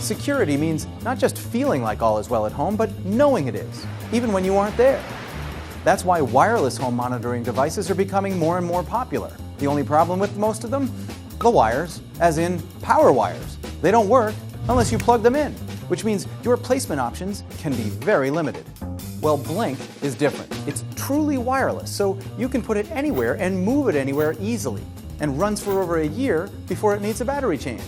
Security means not just feeling like all is well at home, but knowing it is, even when you aren't there. That's why wireless home monitoring devices are becoming more and more popular. The only problem with most of them? The wires, as in power wires. They don't work unless you plug them in, which means your placement options can be very limited. Well, Blink is different. It's truly wireless, so you can put it anywhere and move it anywhere easily, and runs for over a year before it needs a battery change.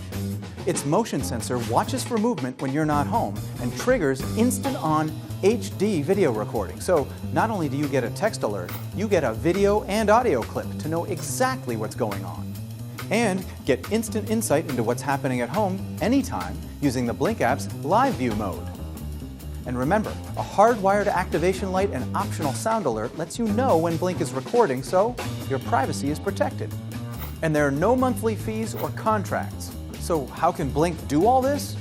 Its motion sensor watches for movement when you're not home and triggers instant-on HD video recording. So not only do you get a text alert, you get a video and audio clip to know exactly what's going on. And get instant insight into what's happening at home anytime using the Blink app's Live View mode. And remember, a hardwired activation light and optional sound alert lets you know when Blink is recording, so your privacy is protected. And there are no monthly fees or contracts. So how can Blink do all this?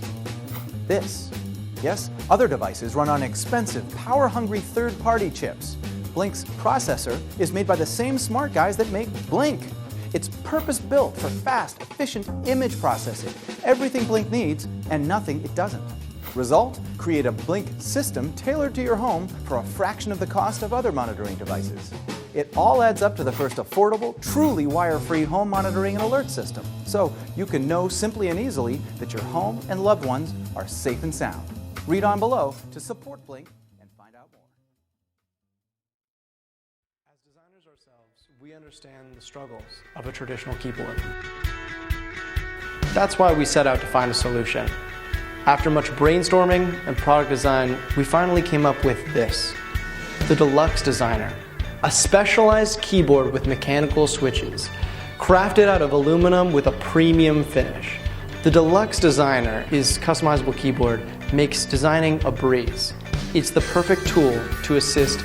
Yes, other devices run on expensive, power-hungry third-party chips. Blink's processor is made by the same smart guys that make Blink. It's purpose-built for fast, efficient image processing. Everything Blink needs and nothing it doesn't. Result? Create a Blink system tailored to your home for a fraction of the cost of other monitoring devices. It all adds up to the first affordable, truly wire-free home monitoring and alert system, so you can know simply and easily that your home and loved ones are safe and sound. Read on below to support Blink and find out more. As designers ourselves, we understand the struggles of a traditional keyboard. That's why we set out to find a solution. After much brainstorming and product design, we finally came up with this, the Delux Designer. A specialized keyboard with mechanical switches, crafted out of aluminum with a premium finish. The Delux Designer is customizable keyboard, makes designing a breeze. It's the perfect tool to assist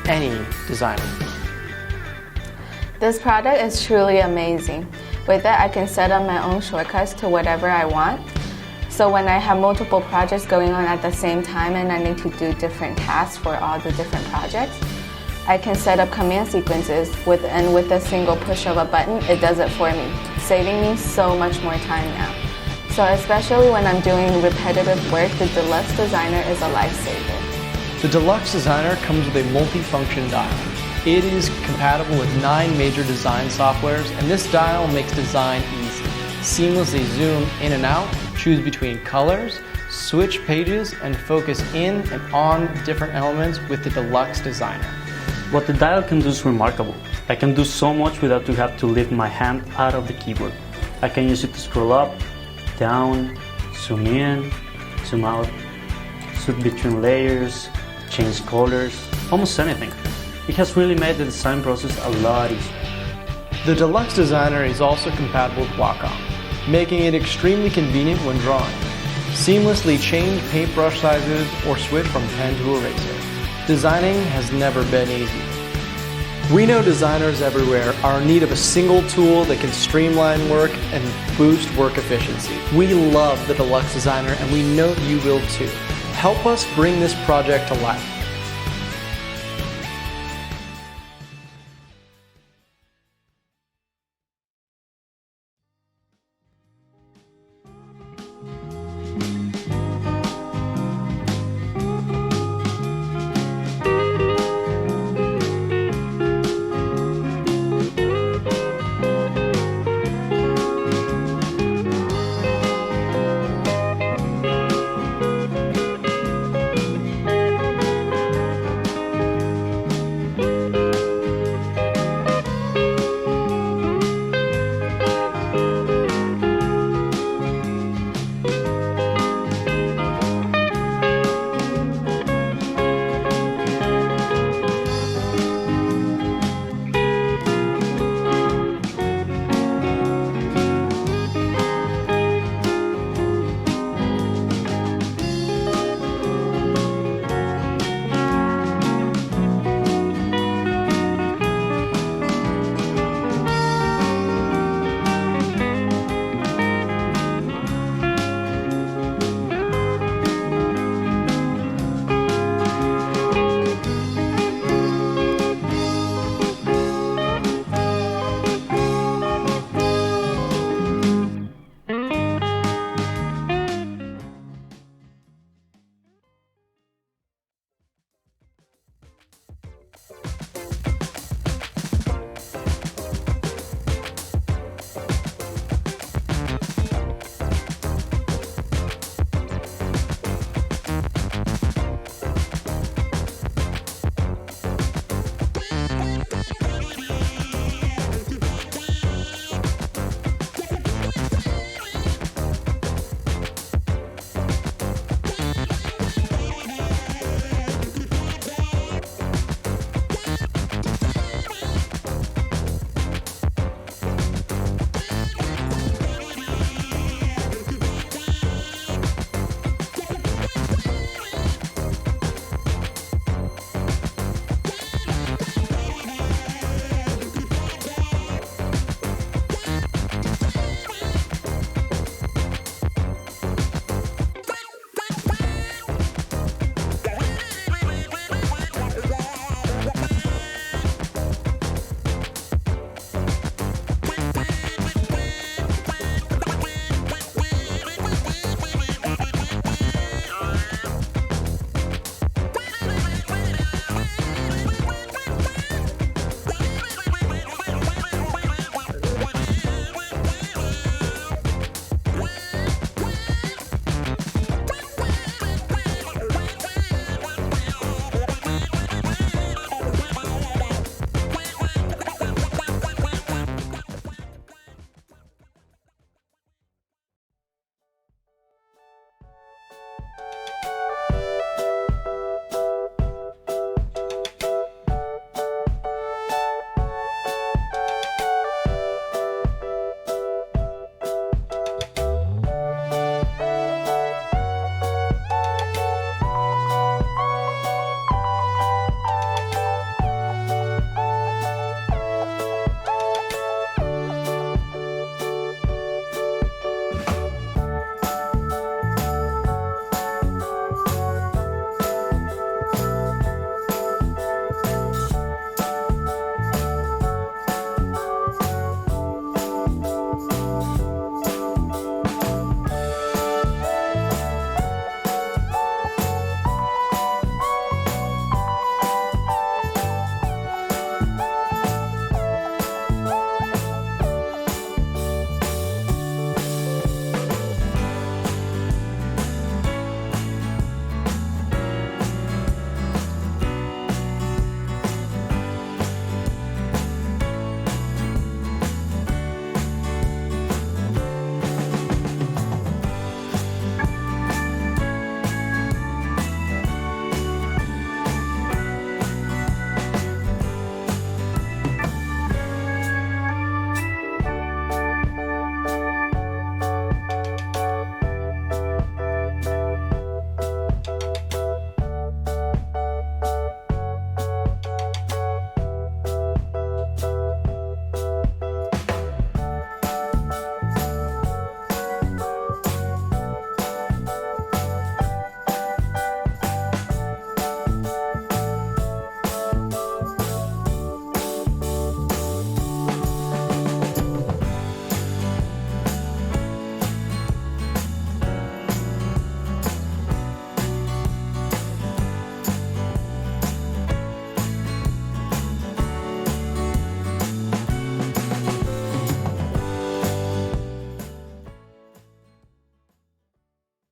any designer. This product is truly amazing. With it, I can set up my own shortcuts to whatever I want. So when I have multiple projects going on at the same time and I need to do different tasks for all the different projects, I can set up command sequences and with a single push of a button, it does it for me, saving me so much more time now. So especially when I'm doing repetitive work, the Delux Designer is a lifesaver. The Delux Designer comes with a multifunction dial. It is compatible with 9 major design softwares, and this dial makes design easy. Seamlessly zoom in and out, choose between colors, switch pages, and focus in and on different elements with the Delux Designer. What the dial can do is remarkable. I can do so much without to have to lift my hand out of the keyboard. I can use it to scroll up, down, zoom in, zoom out, switch between layers, change colors, almost anything. It has really made the design process a lot easier. The Delux Designer is also compatible with Wacom, making it extremely convenient when drawing. Seamlessly change paintbrush sizes or switch from pen to eraser. Designing has never been easy. We know designers everywhere are in need of a single tool that can streamline work and boost work efficiency. We love the Delux Designer and we know you will too. Help us bring this project to life.